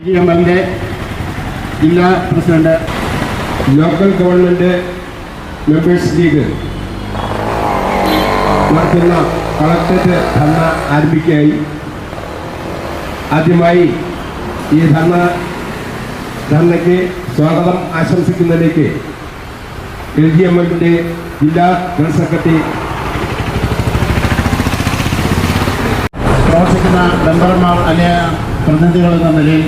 ജിഎംഎല്ലിന്റെ ജില്ലാ president, local government members league നടത്തുന്ന collectorate ധർണ ആരംഭിക്കുകയായി. ആദ്യമായി ഈ ധർണയ്ക്ക് സ്വാഗതം ആശംസിക്കുന്നതിലേക്ക് LGMMന്റെ ജില്ലാ ജനറൽ സെക്രട്ടറി പ്രവർത്തിക്കുന്ന മെമ്പർമാർ അല്ലെങ്കിൽ പ്രതിനിധികൾ എന്ന നിലയിൽ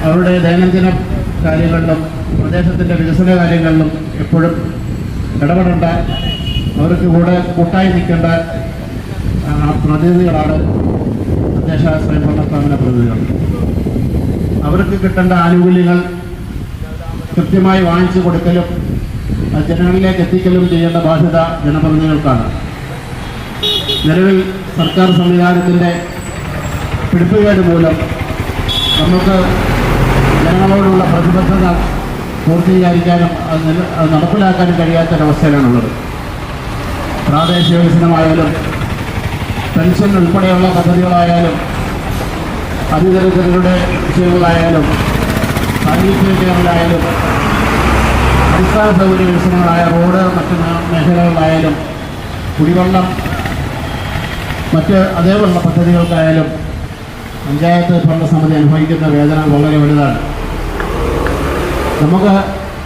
അവരുടെ ദൈനംദിന കാര്യങ്ങളിലും പ്രദേശത്തിൻ്റെ വികസന കാര്യങ്ങളിലും എപ്പോഴും ഇടപെടേണ്ട, അവർക്ക് കൂട്ടായി നിൽക്കേണ്ട പ്രതിനിധികളാണ് തദ്ദേശ സ്വയംഭരണ സ്ഥാപന പ്രതിനിധികൾ. അവർക്ക് കിട്ടേണ്ട ആനുകൂല്യങ്ങൾ കൃത്യമായി വാങ്ങിച്ചു കൊടുക്കലും ജനങ്ങളിലേക്ക് എത്തിക്കലും ചെയ്യേണ്ട ബാധ്യത ജനപ്രതിനിധികൾക്കാണ്. നിലവിൽ സർക്കാർ സംവിധാനത്തിൻ്റെ പിടിപ്പുകേട് മൂലം നമുക്ക് ജനങ്ങളോടുള്ള പ്രതിബദ്ധത പൂർത്തീകരിക്കാനും അത് നടപ്പിലാക്കാനും കഴിയാത്തൊരവസ്ഥയിലാണുള്ളത്. പ്രാദേശിക വികസനമായാലും പെൻഷൻ ഉൾപ്പെടെയുള്ള പദ്ധതികളായാലും അതിദരിദ്രരുടെ വിഷയങ്ങളായാലും സാങ്കേതിക കേരളായാലും അടിസ്ഥാന സൗകര്യ വികസനങ്ങളായ റോഡ് മറ്റ് മേഖലകളിലായാലും കുടിവെള്ളം മറ്റ് അതേപോലുള്ള പദ്ധതികൾക്കായാലും പഞ്ചായത്ത് ഭരണസമിതി അനുഭവിക്കുന്ന വേദന വളരെ വലുതാണ്. നമുക്ക്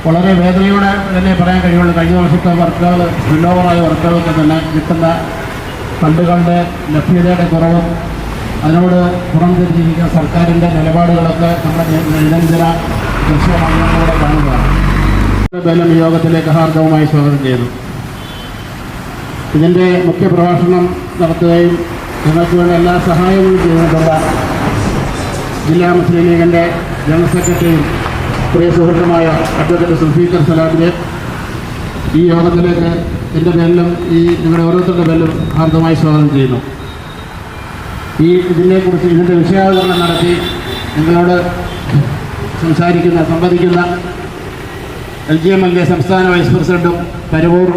വളരെ വേദനയോടെ തന്നെ പറയാൻ കഴിയുള്ളൂ. കഴിഞ്ഞ വർഷത്തെ വർക്കുകൾ, സ്പില്ലോവറായ വർക്കുകൾക്ക് തന്നെ കിട്ടുന്ന ഫണ്ടുകളുടെ ലഭ്യതയുടെ കുറവും അതിനോട് പുറംതിരിഞ്ഞിരിക്കുന്ന സർക്കാരിൻ്റെ നിലപാടുകളൊക്കെ നമ്മുടെ നിരന്തര ദൃശ്യമാധ്യമങ്ങളിലൂടെ കാണുന്നതാണ്. ബലം യോഗത്തിലേക്ക് ഹാർദവമായി സ്വാഗതം ചെയ്യുന്നു. ഇതിൻ്റെ മുഖ്യപ്രഭാഷണം നടത്തുകയും ഞങ്ങൾക്ക് വേണ്ട എല്ലാ സഹായവും ചെയ്തിട്ടുള്ള ജില്ലാ മുസ്ലിം ലീഗിൻ്റെ ജനറൽ സെക്രട്ടറിയും പ്രിയ സുഹൃത്തുമായ അഡ്വക്കേറ്റ് സുൽഫീഖർ സലാമിനെ ഈ യോഗത്തിലേക്ക് എൻ്റെ പേരിലും നിങ്ങളുടെ ഓരോരുത്തരുടെ പേരിലും ഹാർദമായി സ്വാഗതം ചെയ്യുന്നു. ഇതിനെക്കുറിച്ച് ഇതിൻ്റെ വിഷയാവതരണം നടത്തി നിങ്ങളോട് സംവദിക്കുന്ന LGMMന്റെ സംസ്ഥാന വൈസ് പ്രസിഡന്റും പരവൂർ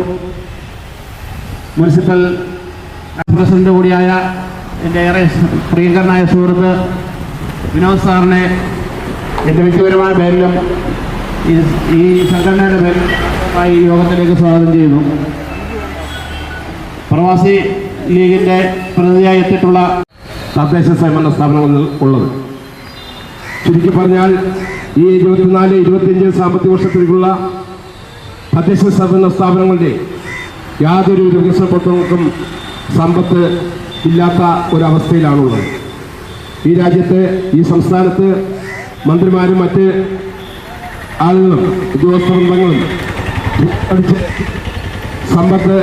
മുനിസിപ്പൽ പ്രസിഡന്റ് കൂടിയായ എൻ്റെ ഏറെ പ്രിയങ്കരനായ സുഹൃത്ത് വിനോദ് സാറിനെ എൻ്റെ വ്യക്തിപരമായ പേരിലും ഈ സംഘടനയുടെ പേരിലുമായി യോഗത്തിലേക്ക് സ്വാഗതം ചെയ്യുന്നു. പ്രവാസി ലീഗിൻ്റെ പ്രതിനിധിയായി എത്തിയിട്ടുള്ള തദ്ദേശ സ്വയംഭരണ സ്ഥാപനങ്ങൾ ഉള്ളത്. ചുരുക്കി പറഞ്ഞാൽ ഈ 24-25 സാമ്പത്തിക വർഷത്തിലേക്കുള്ള തദ്ദേശ സ്വയംഭരണ സ്ഥാപനങ്ങളുടെ യാതൊരു വികസന പ്രവർത്തനങ്ങൾക്കും സമ്പത്ത് ഇല്ലാത്ത ഒരവസ്ഥയിലാണുള്ളത്. ഈ രാജ്യത്ത്, ഈ സംസ്ഥാനത്ത് മന്ത്രിമാരും മറ്റ് ആളുകളും ഉദ്യോഗസ്ഥ വൃന്ദങ്ങളും സമ്പത്ത്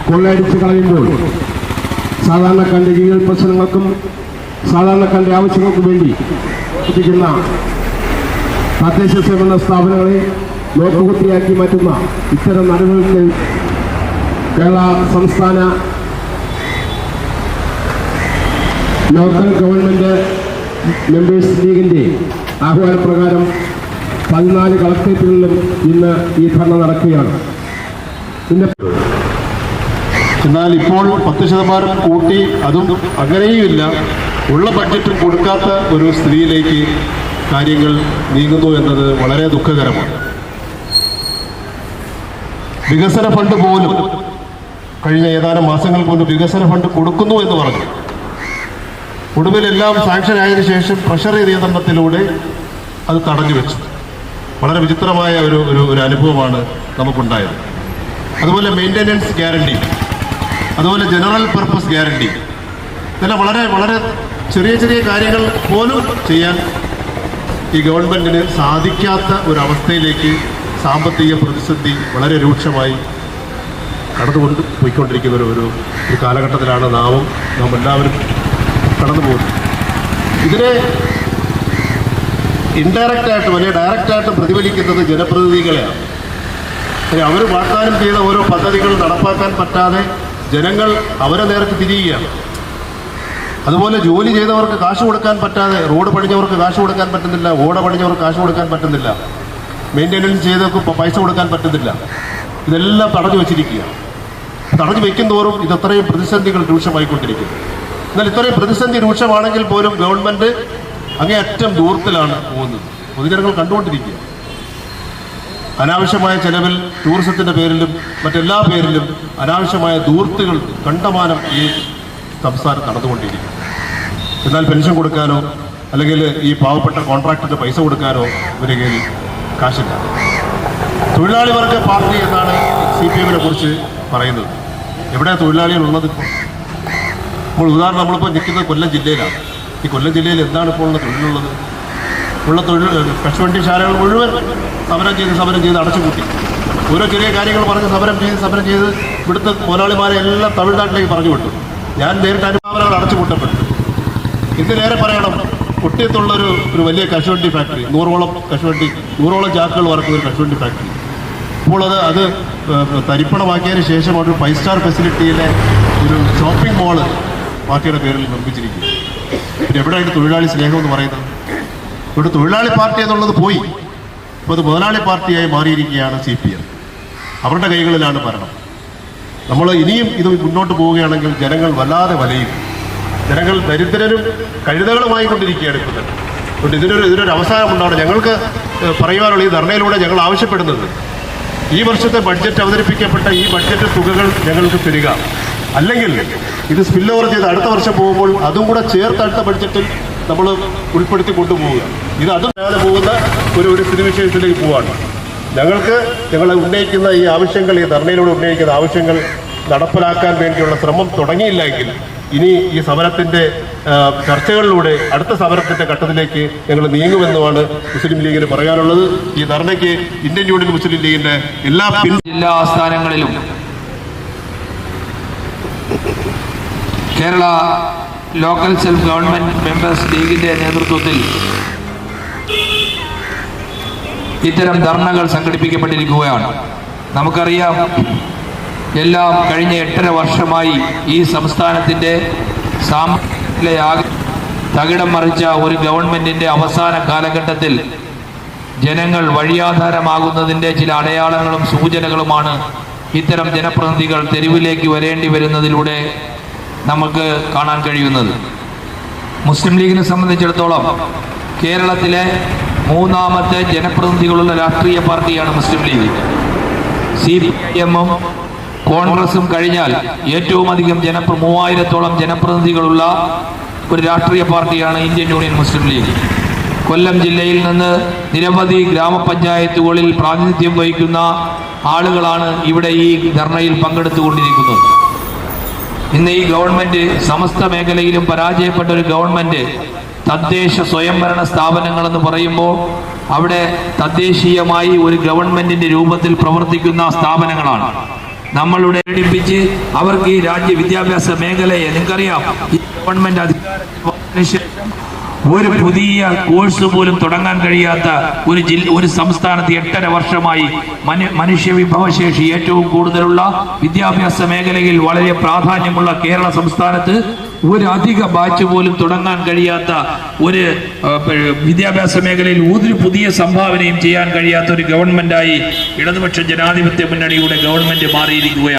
കൊള്ളയടിച്ച് കളയുമ്പോൾ സാധാരണക്കാരുടെ ജീവിത പ്രശ്നങ്ങൾക്കും സാധാരണക്കാരുടെ ആവശ്യങ്ങൾക്കും വേണ്ടി പ്രവർത്തിക്കുന്ന തദ്ദേശ സ്വയംഭരണ സ്ഥാപനങ്ങളെ നോക്കുകുത്തിയാക്കി മാറ്റുന്ന ഇത്തരം നടപടികൾ കേരള സംസ്ഥാന ലോക്കൽ ഗവൺമെന്റ് മെമ്പേഴ്സ് ലീഗിൻ്റെ ആഹ്വാനപ്രകാരം 14 കളക്ടറേറ്റുകളിലും ഇന്ന് ഈ ധർണ നടക്കുകയാണ്. എന്നാൽ ഇപ്പോൾ 10% കൂട്ടി, അതും അങ്ങനെയുമില്ല, ഉള്ള ബഡ്ജറ്റും കൊടുക്കാത്ത ഒരു സ്ഥിതിയിലേക്ക് കാര്യങ്ങൾ നീങ്ങുന്നു എന്നത് വളരെ ദുഃഖകരമാണ്. വികസന ഫണ്ട് പോലും കഴിഞ്ഞ ഏതാനും മാസങ്ങൾ കൊണ്ട് വികസന ഫണ്ട് കൊടുക്കുന്നു എന്ന് പറഞ്ഞു. ഒടുവിലെല്ലാം സാങ്ഷൻ ആയതിനു ശേഷം ട്രഷറി നിയന്ത്രണത്തിലൂടെ അത് തടഞ്ഞു വെച്ചു. വളരെ വിചിത്രമായ ഒരു അനുഭവമാണ് നമുക്കുണ്ടായത്. അതുപോലെ മെയിൻ്റനൻസ് ഗ്യാരണ്ടി, അതുപോലെ ജനറൽ പർപ്പസ് ഗ്യാരണ്ടി, ഇതെല്ലാം വളരെ വളരെ ചെറിയ ചെറിയ കാര്യങ്ങൾ പോലും ചെയ്യാൻ ഈ ഗവൺമെൻറ്റിന് സാധിക്കാത്ത ഒരവസ്ഥയിലേക്ക് സാമ്പത്തിക പ്രതിസന്ധി വളരെ രൂക്ഷമായി പോയിക്കൊണ്ടിരിക്കുന്ന ഒരു കാലഘട്ടത്തിലാണ് നാം എല്ലാവരും കടന്നു പോകുന്നത്. ഇതിനെ ഇൻഡയറക്റ്റായിട്ടും അല്ലെങ്കിൽ ഡയറക്റ്റായിട്ടും പ്രതിഫലിക്കുന്നത് ജനപ്രതിനിധികളെയാണ്. അവർ വാഗ്ദാനം ചെയ്ത ഓരോ പദ്ധതികൾ നടപ്പാക്കാൻ പറ്റാതെ ജനങ്ങൾ അവരെ നേർക്ക് തിരിയുകയാണ്. അതുപോലെ ജോലി ചെയ്തവർക്ക് കാശ് കൊടുക്കാൻ പറ്റാതെ, റോഡ് പണിഞ്ഞവർക്ക് കാശ് കൊടുക്കാൻ പറ്റുന്നില്ല, ഓട പണിഞ്ഞവർക്ക് കാശ് കൊടുക്കാൻ പറ്റുന്നില്ല, മെയിൻ്റെനൻസ് ചെയ്തവർക്ക് പൈസ കൊടുക്കാൻ പറ്റുന്നില്ല. ഇതെല്ലാം തടഞ്ഞു വെച്ചിരിക്കുകയാണ്. തടഞ്ഞു വയ്ക്കുന്തോറും ഇതത്രയും പ്രതിസന്ധികൾ രൂക്ഷമായിക്കൊണ്ടിരിക്കുന്നു. എന്നാൽ ഇത്രയും പ്രതിസന്ധി രൂക്ഷമാണെങ്കിൽ പോലും ഗവൺമെൻറ് അങ്ങേയറ്റം ദൂരത്തിലാണ് പോകുന്നത്. പൊതുജനങ്ങൾ കണ്ടുകൊണ്ടിരിക്കുക. അനാവശ്യമായ ചെലവിൽ ടൂറിസത്തിൻ്റെ പേരിലും മറ്റെല്ലാ പേരിലും അനാവശ്യമായ ദൂർത്തുകൾ കണ്ടമാനം ഈ സംസ്ഥാനം നടന്നുകൊണ്ടിരിക്കും. എന്നാൽ പെൻഷൻ കൊടുക്കാനോ അല്ലെങ്കിൽ ഈ പാവപ്പെട്ട കോൺട്രാക്ടറിന് പൈസ കൊടുക്കാനോ ഇവരുടെ കയ്യിൽ കാശില്ല. തൊഴിലാളി വർഗ പാർട്ടി എന്നാണ് CPM-നെ കുറിച്ച് പറയുന്നത്. എവിടെയാണ് തൊഴിലാളികളുള്ളത് ഇപ്പോൾ? ഉദാഹരണം, നമ്മളിപ്പോൾ നിൽക്കുന്നത് കൊല്ലം ജില്ലയിലാണ്. ഈ കൊല്ലം ജില്ലയിൽ എന്താണ് ഇപ്പോൾ ഉള്ള തൊഴിലുള്ളത്? ഉള്ള തൊഴിൽ കശുവണ്ടി ശാലകൾ മുഴുവൻ സമരം ചെയ്ത് അടച്ചുപൂട്ടി. ഓരോ ചെറിയ കാര്യങ്ങൾ പറഞ്ഞ് സമരം ചെയ്ത് ഇവിടുത്തെ മുതലാളിമാരെ എല്ലാം തമിഴ്നാട്ടിലേക്ക് പറഞ്ഞു വിട്ടു. ഞാൻ നേരിട്ട് അനുഭവങ്ങൾ അടച്ചുപൂട്ടപ്പെട്ടു. ഇതിലേറെ പറയണം, കുട്ടിയത്തുള്ളൊരു വലിയ കശുവണ്ടി ഫാക്ടറി, 100ഓളം ചാക്കുകൾ വറക്കുന്ന ഒരു കശുവണ്ടി ഫാക്ടറി. ഇപ്പോൾ അത് തരിപ്പണമാക്കിയതിന് ശേഷം ഒരു 5 സ്റ്റാർ ഫെസിലിറ്റിയിലെ ഒരു ഷോപ്പിംഗ് മോള് പാർട്ടിയുടെ പേരിൽ നിർമ്മിച്ചിരിക്കുന്നു. പിന്നെ എവിടെയാണ് തൊഴിലാളി സ്നേഹം എന്ന് പറയുന്നത്? ഇവിടെ തൊഴിലാളി പാർട്ടി എന്നുള്ളത് പോയി. ഇപ്പോൾ അത് മുതലാളി പാർട്ടിയായി മാറിയിരിക്കുകയാണ് CPM. അവരുടെ കൈകളിലാണ് ഭരണം. നമ്മൾ ഇനിയും ഇത് മുന്നോട്ട് പോവുകയാണെങ്കിൽ ജനങ്ങൾ വല്ലാതെ വലയും. ജനങ്ങൾ ദരിദ്രരും കഴുതകളുമായി കൊണ്ടിരിക്കുകയാണ് ഇപ്പോൾ തന്നെ. അതുകൊണ്ട് ഇതിനൊരു അവസാനം ഉണ്ടാവണം. ഞങ്ങൾക്ക് പറയുവാനുള്ള ഈ ധർണയിലൂടെ ഞങ്ങൾ ആവശ്യപ്പെടുന്നത്, ഈ വർഷത്തെ ബഡ്ജറ്റ് അവതരിപ്പിക്കപ്പെട്ട ഈ ബഡ്ജറ്റ് തുകകൾ ഞങ്ങൾക്ക് തരിക. അല്ലെങ്കിൽ ഇത് സ്പിൽ ഓവർ ചെയ്ത് അടുത്ത വർഷം പോകുമ്പോൾ അതും കൂടെ ചേർത്ത് അടുത്ത ബഡ്ജറ്റിൽ നമ്മൾ ഉൾപ്പെടുത്തി കൊണ്ടുപോവുക. ഇത് അതും ഞാതെ പോകുന്ന ഒരു സ്ഥിതിവിശേഷത്തിലേക്ക് പോവുകയാണ്. ഞങ്ങൾ ഉന്നയിക്കുന്ന ഈ ആവശ്യങ്ങൾ, ഈ ധർണയിലൂടെ ഉന്നയിക്കുന്ന ആവശ്യങ്ങൾ നടപ്പിലാക്കാൻ വേണ്ടിയുള്ള ശ്രമം തുടങ്ങിയില്ലെങ്കിൽ ഇനി ഈ സമരത്തിൻ്റെ ചർച്ചകളിലൂടെ അടുത്ത സമരത്തിൻ്റെ ഘട്ടത്തിലേക്ക് ഞങ്ങൾ നീങ്ങുമെന്നുമാണ് മുസ്ലിം ലീഗിന് പറയാനുള്ളത്. ഈ ധർണയ്ക്ക് ഇന്ത്യൻ യൂണിയൻ മുസ്ലിം ലീഗിൻ്റെ എല്ലാ ജില്ലാ ആസ്ഥാനങ്ങളിലും Kerala local self government members ലീഗിന്റെ നേതൃത്വത്തിൽ ഇത്തരം ധർണകൾ സംഘടിപ്പിക്കപ്പെട്ടിരിക്കുകയാണ്. നമുക്കറിയാം, എല്ലാം കഴിഞ്ഞ 8.5 വർഷമായി ഈ സംസ്ഥാനത്തിൻ്റെ സാമ്പത്തിക തകിടം മറിച്ച ഒരു ഗവൺമെന്റിന്റെ അവസാന കാലഘട്ടത്തിൽ ജനങ്ങൾ വഴിയാധാരമാകുന്നതിൻ്റെ ചില അടയാളങ്ങളും സൂചനകളുമാണ് ഇത്തരം ജനപ്രതിനിധികൾ തെരുവിലേക്ക് വരേണ്ടി വരുന്നതിലൂടെ നമുക്ക് കാണാൻ കഴിയുന്നത്. മുസ്ലിം ലീഗിനെ സംബന്ധിച്ചിടത്തോളം കേരളത്തിലെ 3ാമത്തെ ജനപ്രതിനിധികളുള്ള രാഷ്ട്രീയ പാർട്ടിയാണ് മുസ്ലിം ലീഗ്. CPM-ഉം കോൺഗ്രസും കഴിഞ്ഞാൽ ഏറ്റവും അധികം 3000-ഓളം ജനപ്രതിനിധികളുള്ള ഒരു രാഷ്ട്രീയ പാർട്ടിയാണ് ഇന്ത്യൻ യൂണിയൻ മുസ്ലിം ലീഗ്. കൊല്ലം ജില്ലയിൽ നിന്ന് നിരവധി ഗ്രാമപഞ്ചായത്തുകളിൽ പ്രാതിനിധ്യം വഹിക്കുന്ന ആളുകളാണ് ഇവിടെ ഈ ധർണയിൽ പങ്കെടുത്തുകൊണ്ടിരിക്കുന്നത്. ഇന്ന് ഈ ഗവൺമെന്റ് സമസ്ത മേഖലയിലും പരാജയപ്പെട്ട ഒരു ഗവൺമെന്റ് തദ്ദേശ സ്വയംഭരണ സ്ഥാപനങ്ങളെന്ന് പറയുമ്പോൾ അവിടെ തദ്ദേശീയമായി ഒരു ഗവൺമെന്റിന്റെ രൂപത്തിൽ പ്രവർത്തിക്കുന്ന സ്ഥാപനങ്ങളാണ്. നമ്മളുടെ ഘടിപ്പിച്ച് അവർക്ക് ഈ രാജ്യ വിദ്യാഭ്യാസ മേഖലയെ, നിങ്ങൾക്കറിയാം, ഈ ഗവൺമെന്റ് അധികാരത്തിന് ശേഷം ഒരു പുതിയ കോഴ്സ് പോലും തുടങ്ങാൻ കഴിയാത്ത ഒരു സംസ്ഥാനത്ത് 8.5 വർഷമായി മനുഷ്യ വിഭവശേഷി ഏറ്റവും കൂടുതലുള്ള വിദ്യാഭ്യാസ മേഖലയിൽ വളരെ പ്രാധാന്യമുള്ള കേരള സംസ്ഥാനത്ത് ഒരു അധിക ബാച്ച് പോലും തുടങ്ങാൻ കഴിയാത്ത ഒരു വിദ്യാഭ്യാസ മേഖലയിൽ ഒരു പുതിയ സംഭാവനയും ചെയ്യാൻ കഴിയാത്ത ഒരു ഗവൺമെന്റായി ഇടതുപക്ഷ ജനാധിപത്യ മുന്നണിയുടെ ഗവൺമെന്റ് മാറിയിരിക്കുകയാണ്.